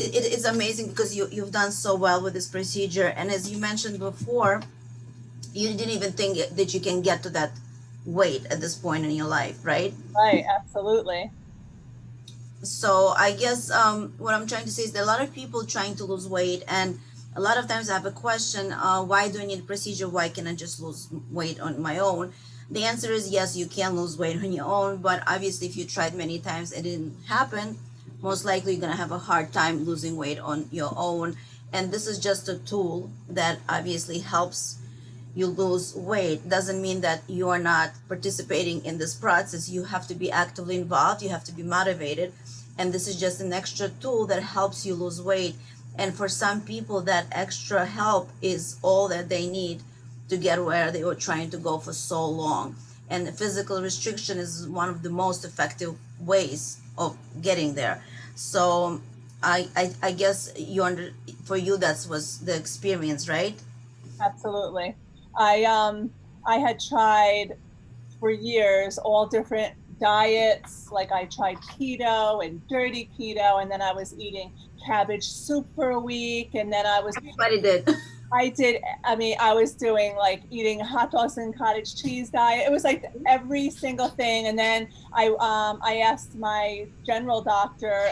it's amazing because you've done so well with this procedure. And as you mentioned before, you didn't even think that you can get to that weight at this point in your life, right? Right, absolutely. So I guess what I'm trying to say is that a lot of people trying to lose weight, and a lot of times I have a question: why do I need a procedure? Why can I just lose weight on my own? The answer is yes, you can lose weight on your own, but obviously, if you tried many times and it didn't happen, most likely you're gonna have a hard time losing weight on your own. And this is just a tool that obviously helps you lose weight. Doesn't mean that you are not participating in this process. You have to be actively involved, you have to be motivated, and this is just an extra tool that helps you lose weight. And for some people, that extra help is all that they need to get where they were trying to go for so long. And physical restriction is one of the most effective ways of getting there. So I guess for you that was the experience, right? Absolutely. I had tried for years all different diets. Like I tried keto and dirty keto, and then I was eating cabbage soup for a week, and then Everybody did. I did, I mean, I was doing like eating hot dogs and cottage cheese diet. It was like every single thing. And then I asked my general doctor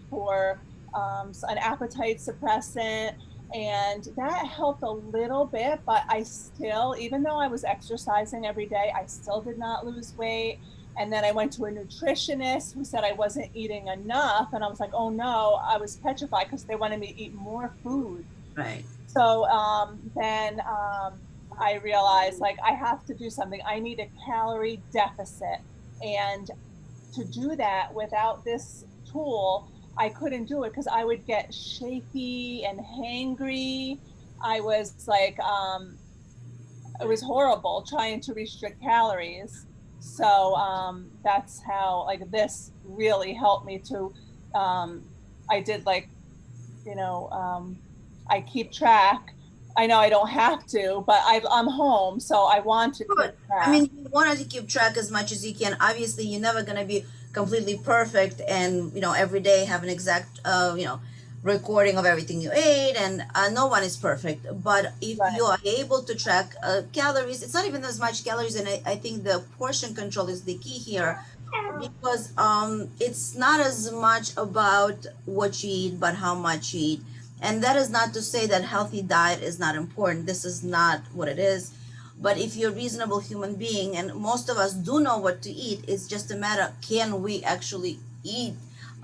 for an appetite suppressant, and that helped a little bit, but I still, even though I was exercising every day, I still did not lose weight. And then I went to a nutritionist who said I wasn't eating enough. And I was like, oh no, I was petrified because they wanted me to eat more food. Right. So then I realized like I have to do something. I need a calorie deficit. And to do that without this tool, I couldn't do it because I would get shaky and hangry. I was like, it was horrible trying to restrict calories. So that's how like this really helped me to. I did like, you know, I keep track. I know I don't have to, but I'm home, so I want to keep Good. I track. mean, you want to keep track as much as you can. Obviously, you're never going to be completely perfect and, every day have an exact, recording of everything you ate, and no one is perfect. But if Right, you are able to track calories, it's not even as much calories, and I think the portion control is the key here, because it's not as much about what you eat, but how much you eat. And that is not to say that healthy diet is not important. This is not what it is. But if you're a reasonable human being, and most of us do know what to eat, it's just a matter, can we actually eat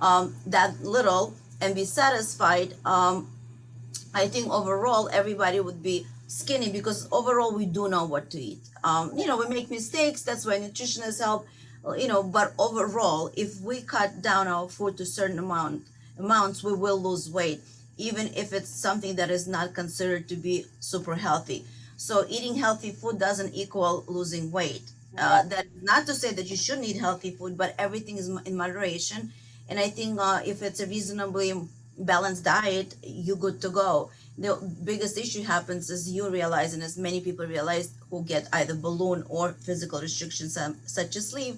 that little and be satisfied? I think overall everybody would be skinny because overall we do know what to eat. We make mistakes. That's why nutritionists help. But overall, if we cut down our food to certain amounts, we will lose weight, even if it's something that is not considered to be super healthy. So eating healthy food doesn't equal losing weight. right, That not to say that you shouldn't eat healthy food, but everything is in moderation. And I think if it's a reasonably balanced diet, you're good to go. The biggest issue happens as you realize, and as many people realize who get either balloon or physical restrictions, such as sleep,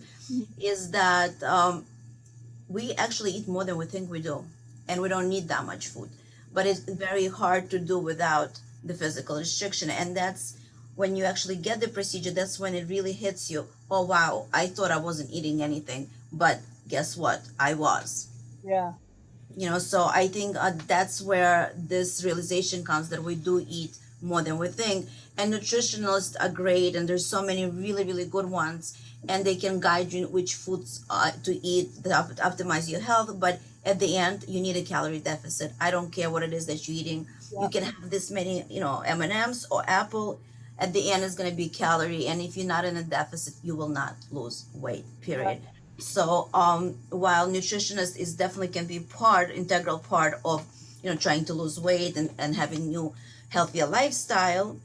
is that we actually eat more than we think we do, and we don't need that much food. But it's very hard to do without the physical restriction, and that's when you actually get the procedure. That's when it really hits you. Oh wow, I thought I wasn't eating anything, but guess what? I was. yeah, So I think that's where this realization comes, that we do eat more than we think. And nutritionalists are great, and there's so many really really good ones, and they can guide you which foods to eat that optimize your health. But at the end, you need a calorie deficit. I don't care what it is that you're eating. You yeah, can have this many, M&Ms or apple. At the end, it's going to be calorie, and if you're not in a deficit, you will not lose weight, right, period. So while nutritionist is definitely can be integral part of trying to lose weight and having new healthier lifestyle,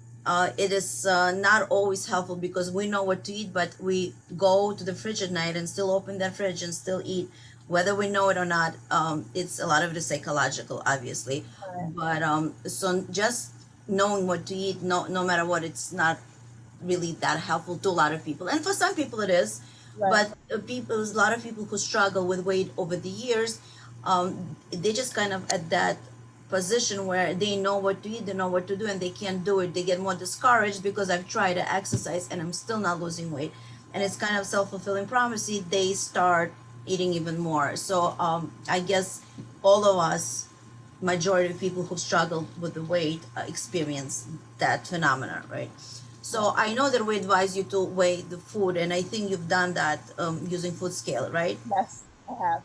it is not always helpful because we know what to eat, but we go to the fridge at night and still open that fridge and still eat, whether we know it or not. It's a lot of it is psychological, obviously, right, but so just knowing what to eat, no matter what, it's not really that helpful to a lot of people, and for some people it is. right, But a lot of people who struggle with weight over the years, they just kind of at that position where they know what to eat, they know what to do, and they can't do it. They get more discouraged because I've tried to exercise and I'm still not losing weight. And it's kind of self-fulfilling prophecy. They start eating even more. So I guess all of us, majority of people who struggle with the weight, experience that phenomena, right? Yeah. So I know that we advise you to weigh the food, and I think you've done that using food scale, right? Yes, I have.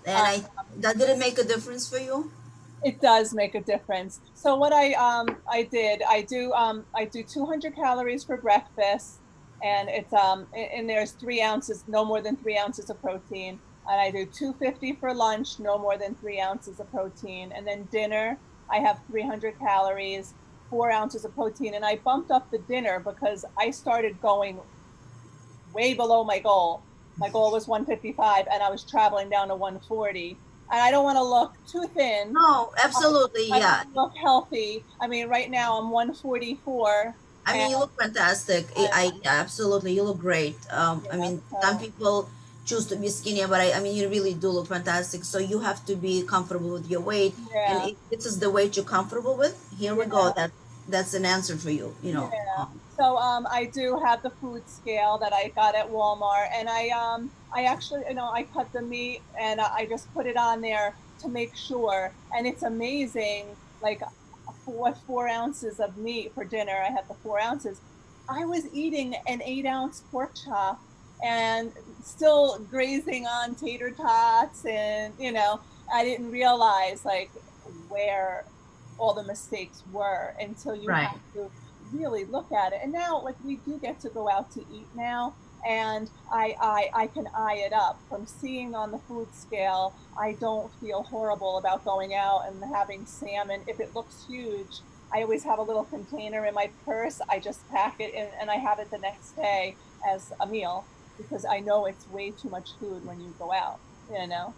And Uh, I that didn't make a difference for you. it does make a difference. So what I did, I do 200 calories for breakfast, and it's and there's 3 ounces, no more than 3 ounces of protein. And I do 250 for lunch, no more than 3 ounces of protein. And then dinner, I have 300 calories, 4 ounces of protein. And I bumped up the dinner because I started going way below my goal. My goal was 155, and I was traveling down to 140. And I don't want to look too thin. No, absolutely, I want yeah. to look healthy. I mean, right now I'm 144, I and mean, you look fantastic. Yeah, absolutely, you look great. I yeah, mean, some so people choose to be skinnier, but I mean, you really do look fantastic. So you have to be comfortable with your weight, and yeah, if this is the weight you're comfortable with, here we go. yeah, That's an answer for you. You know. yeah. So I do have the food scale that I got at Walmart, and I actually, I cut the meat and I just put it on there to make sure, and it's amazing. Like what 4 ounces of meat for dinner? I had the 4 ounces. I was eating an 8 ounce pork chop and still grazing on tater tots, and I didn't realize like where all the mistakes were until you Right. have to really look at it. And now, like, we do get to go out to eat now, and I can eye it up from seeing on the food scale. I don't feel horrible about going out and having salmon if it looks huge. I always have a little container in my purse. I just pack it in, and I have it the next day as a meal because I know it's way too much food when you go out, you know.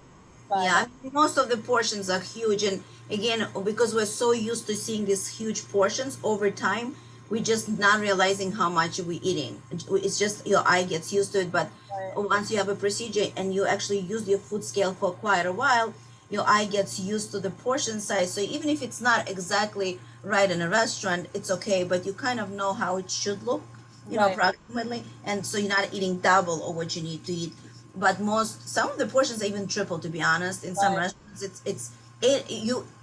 But Yeah, I mean, most of the portions are huge, and again, because we're so used to seeing these huge portions over time, we just not realizing how much we're eating. It's just your eye gets used to it, but but once you have a procedure and you actually use your food scale for quite a while, your eye gets used to the portion size. So even if it's not exactly right in a restaurant, it's okay, but you kind of know how it should look, right, approximately, and so you're not eating double of what you need to eat. But some of the portions are even triple, to be honest. In some right, restaurants, it's eight.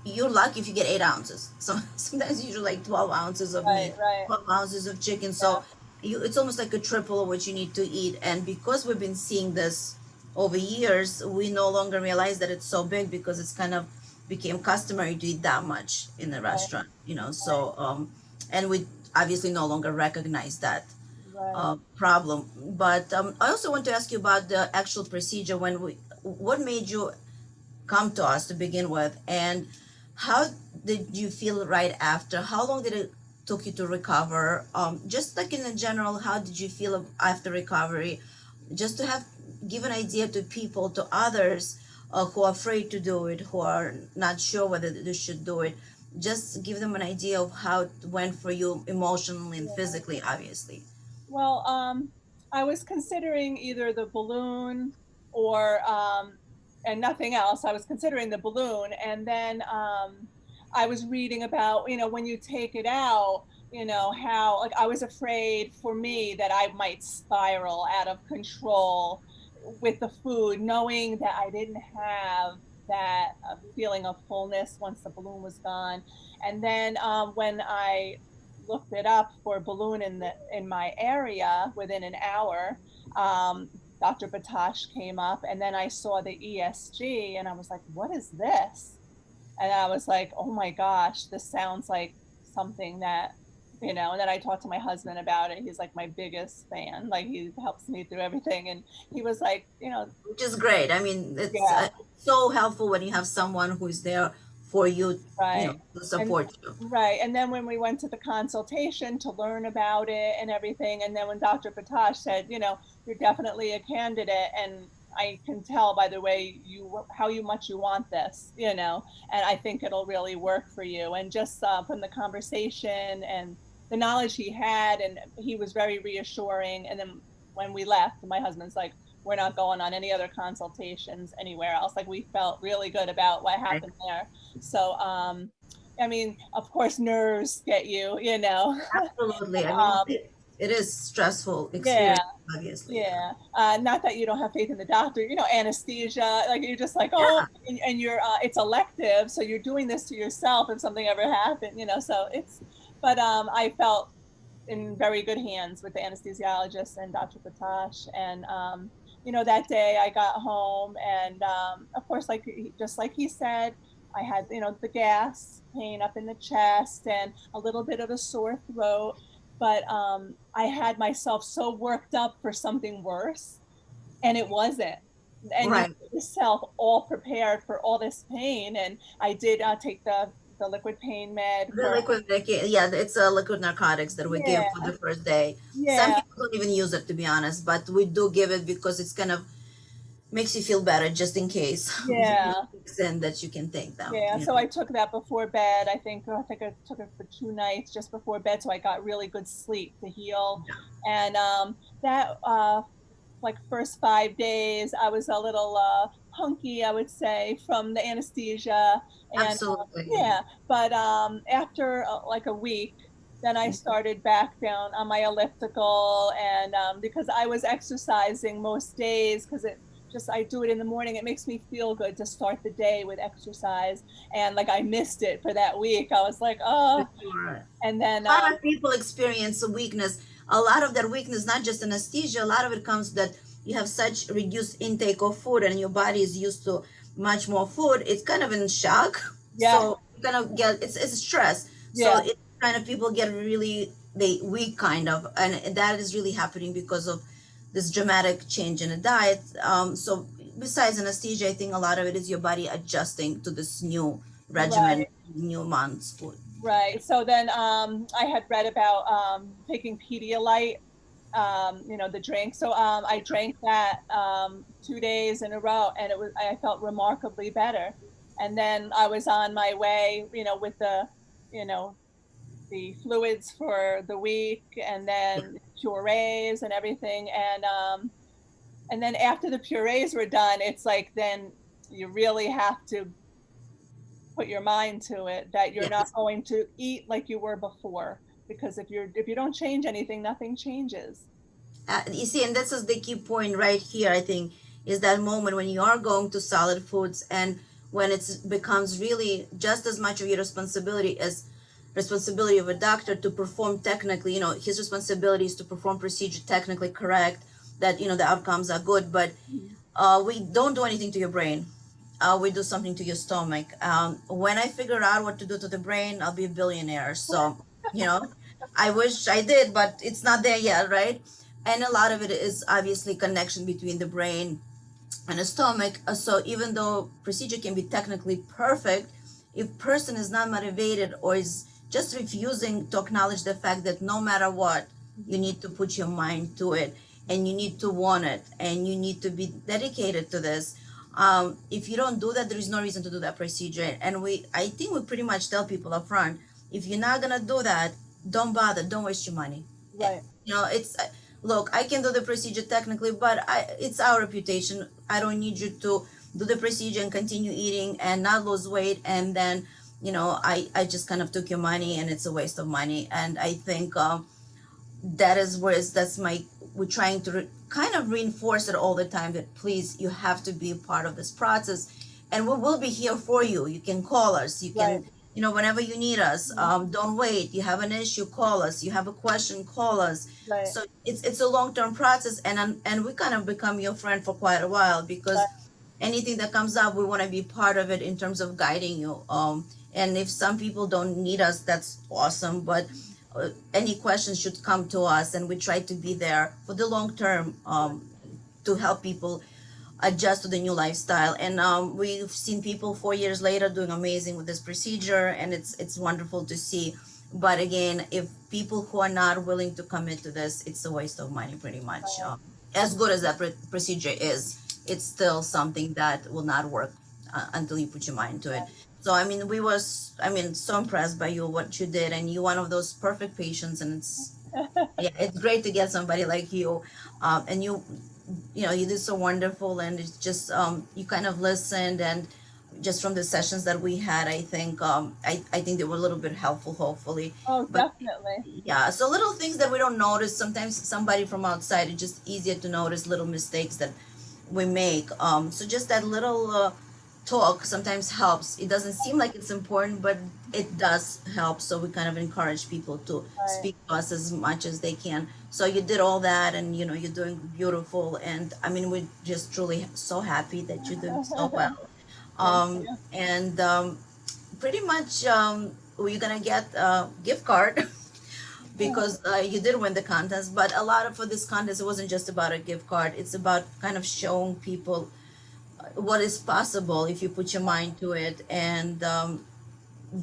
You're lucky if you get 8 ounces. So sometimes you do like 12 ounces of right, meat, right. 12 ounces of chicken. Yeah, So it's almost like a triple of what you need to eat. And because we've been seeing this over years, we no longer realize that it's so big because it's kind of became customary to eat that much in the right, restaurant. right, So and we obviously no longer recognize that right. problem. But I also want to ask you about the actual procedure. What made you come to us to begin with, and how did you feel right after? How long did it took you to recover? Just like in a general, how did you feel after recovery? Just to have give an idea to people, to others who are afraid to do it, who are not sure whether they should do it. Just give them an idea of how it went for you emotionally and Yeah. physically, obviously. Well, I was considering either the balloon or and nothing else. I was considering the balloon, and then I was reading about when you take it out, how like I was afraid for me that I might spiral out of control with the food, knowing that I didn't have that feeling of fullness once the balloon was gone. And then when I looked it up for a balloon in my area within an hour. Dr. Batash came up, and then I saw the ESG, and I was like, "What is this?" And I was like, "Oh my gosh, this sounds like something that." And then I talked to my husband about it. He's like my biggest fan. Like he helps me through everything, and he was like, Which is great. I mean, it's yeah, so helpful when you have someone who is there for you, right. to And support you. right. And then when we went to the consultation to learn about it and everything, and then when Dr. Patash said, you're definitely a candidate, and I can tell by the way how much you want this, and I think it'll really work for you. And just from the conversation and the knowledge he had, and he was very reassuring. And then when we left, my husband's like, we're not going on any other consultations anywhere else. Like we felt really good about what Right. happened there. So, I mean, of course, nerves get you, you know. Absolutely. I mean, um, it is stressful yeah, experience, obviously. Yeah. yeah. Not that you don't have faith in the doctor, you know, anesthesia, like you're just like, oh, Yeah. and you're, it's elective. So you're doing this to yourself if something ever happened, you know, so it's, but I felt in very good hands with the anesthesiologist and Dr. Batash. And, you know, that day I got home and, of course, like, just like he said, I had, you know, the gas pain up in the chest and a little bit of a sore throat, but I had myself so worked up for something worse, and it wasn't. And you Right. get yourself all prepared for all this pain. And I did take the liquid pain med The for, liquid, yeah, it's a liquid narcotics that we give for yeah, the first day. Some yeah, people don't even use it, to be honest, but we do give it because it's kind of makes you feel better, just in case yeah. kicks in that you can thank them. Yeah, You so know. I took that before bed. I think I took it for 2 nights just before bed, so I got really good sleep to heal. And that like first 5 days, I was a little hunky, I would say, from the anesthesia. And Absolutely. yeah, but after like a week, then I started back down on my elliptical, and because I was exercising most days, because it just I do it in the morning. It makes me feel good to start the day with exercise. And like I missed it for that week. I was like, For oh, sure. and then A lot of people experience a weakness. A lot of that weakness, not just anesthesia, a lot of it comes that you have such reduced intake of food and your body is used to much more food. It's kind of in shock. yeah, So you kind of get it's stress. So yeah, it kind of people get really they weak kind of, and that is really happening because of this dramatic change in the diet. So besides anesthesia, I think a lot of it is your body adjusting to this new regimen, right. new month's food. Right. So then I had read about taking Pedialyte, you know, the drink. So I drank that 2 days in a row, and I felt remarkably better. And then I was on my way, you know, with you know, the fluids for the week, and Yeah. then purees and everything. And then after the purees were done, it's like then you really have to put your mind to it that you're not Yes. going to eat like you were before, because if you don't change anything, nothing changes. You see, and this is the key point right here, I think, is that moment when you are going to solid foods and when it becomes really just as much of your responsibility as responsibility of a doctor to perform technically, his responsibility is to perform procedure technically correct, that, the outcomes are good, but we don't do anything to your brain. We do something to your stomach. When I figure out what to do to the brain, I'll be a billionaire. So, you know, I wish I did, but it's not there yet, right? And a lot of it is obviously connection between the brain and the stomach. So even though procedure can be technically perfect, if person is not motivated or is just refusing to acknowledge the fact that no matter what, you need to put your mind to it and you need to want it and you need to be dedicated to this. If you don't do that, there is no reason to do that procedure. And I think we pretty much tell people up front, if you're not gonna do that, don't bother, don't waste your money. Right. It's look, I can do the procedure technically, but it's our reputation. I don't need you to do the procedure and continue eating and not lose weight, and then I just kind of took your money and it's a waste of money. And I think that is where that's my we're trying to kind of reinforce it all the time, that please, you have to be a part of this process, and we will be here for you. You can call us, you Right. can, whenever you need us. Don't wait. You have an issue, call us. You have a question, call us. Right. So it's a long-term process, and we kind of become your friend for quite a while, because Right. anything that comes up, we want to be part of it in terms of guiding you. And if some people don't need us, that's awesome, but any questions should come to us, and we try to be there for the long term, to help people adjust to the new lifestyle. And we've seen people 4 years later doing amazing with this procedure, and it's wonderful to see. But again, if people who are not willing to commit to this, it's a waste of money, pretty much. As good as that procedure is, it's still something that will not work until you put your mind to it. So I mean, so impressed by you, what you did, and you one of those perfect patients, and it's yeah, it's great to get somebody like you, and you you did so wonderful, and it's just you kind of listened, and just from the sessions that we had, I think I think they were a little bit helpful, hopefully. Oh, But definitely. yeah, so little things that we don't notice sometimes, somebody from outside, it's just easier to notice little mistakes that we make. So just that little talk sometimes helps. It doesn't seem like it's important, but it does help. So we kind of encourage people to Right. speak to us as much as they can. So you did all that, and you're doing beautiful. And I mean, we're just truly so happy that you're doing so well. Thank you. And pretty much we're gonna get a gift card because you did win the contest. But a lot of for this contest, it wasn't just about a gift card. It's about kind of showing people what is possible if you put your mind to it, and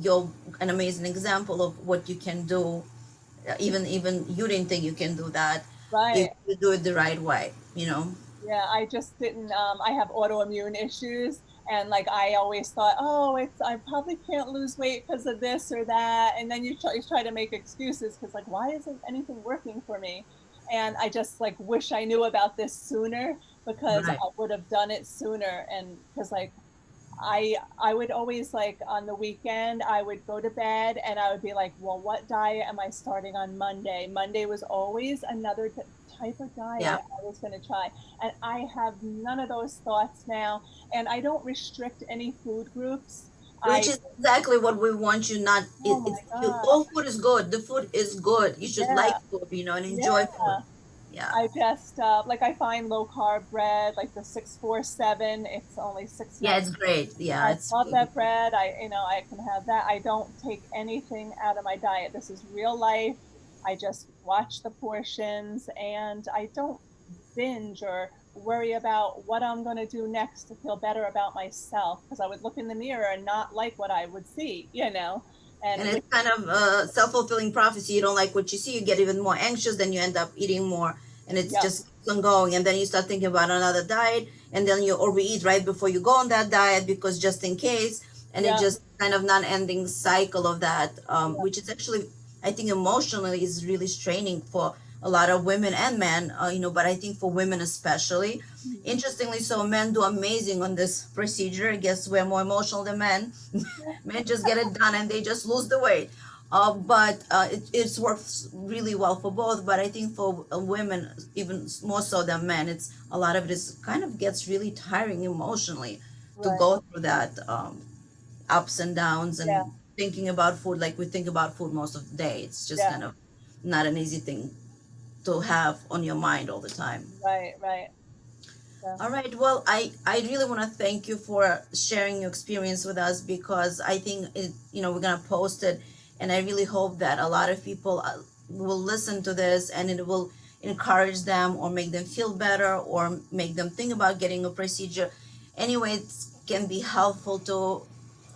you're an amazing example of what you can do. Even you didn't think you can do that if Right. you do it the right way. Yeah, I just didn't. I have autoimmune issues, and like I always thought, oh, it's I probably can't lose weight because of this or that, and then you try to make excuses because like why isn't anything working for me? And I just like wish I knew about this sooner because Right. I would have done it sooner, and because like I would always like on the weekend I would go to bed and I would be like, well, what diet am I starting on Monday? Monday was always another type of diet Yeah. I was going to try. And I have none of those thoughts now. And I don't restrict any food groups. Which I, is exactly what we want you not. oh It's my God. all food is good. The food is good. You should Yeah. like food, and enjoy food. Yeah. Yeah. I just like I find low carb bread, like the 647. It's only six Yeah, ninety. it's great. Yeah, I it's love that bread. I can have that. I don't take anything out of my diet. This is real life. I just watch the portions and I don't binge or worry about what I'm going to do next to feel better about myself because I would look in the mirror and not like what I would see. and And with, it's kind of a self-fulfilling prophecy. You don't like what you see, you get even more anxious, then you end up eating more, and it's yeah, just keeps on going. And then you start thinking about another diet, and then you overeat right before you go on that diet because just in case, and it yeah, just kind of non-ending cycle of that, yeah, which is actually, I think, emotionally is really straining for a lot of women and men, but I think for women especially. Interestingly, so men do amazing on this procedure. I guess we're more emotional than men. Men just get it done and they just lose the weight. But it's works really well for both. But I think for women, even more so than men, it's a lot of it is kind of gets really tiring emotionally to right, go through that ups and downs yeah, and thinking about food like we think about food most of the day. It's just yeah, kind of not an easy thing to have on your mind all the time. right, right. Yeah, All right. Well, I really want to thank you for sharing your experience with us because I think we're gonna post it, and I really hope that a lot of people will listen to this and it will encourage them or make them feel better or make them think about getting a procedure. Anyway, it can be helpful to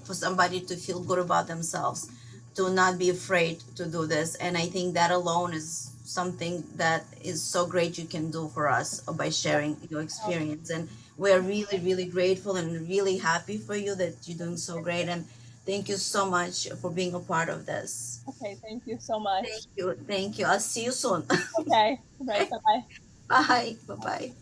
for somebody to feel good about themselves, to not be afraid to do this. And I think that alone is something that is so great you can do for us by yeah. sharing your Oh, experience. And we're really, really grateful and really happy for you that you're doing so great. And thank you so much for being a part of this. okay, thank you so Thank much. you. Thank you. I'll see you soon. Okay, right, bye bye. Bye. Bye bye.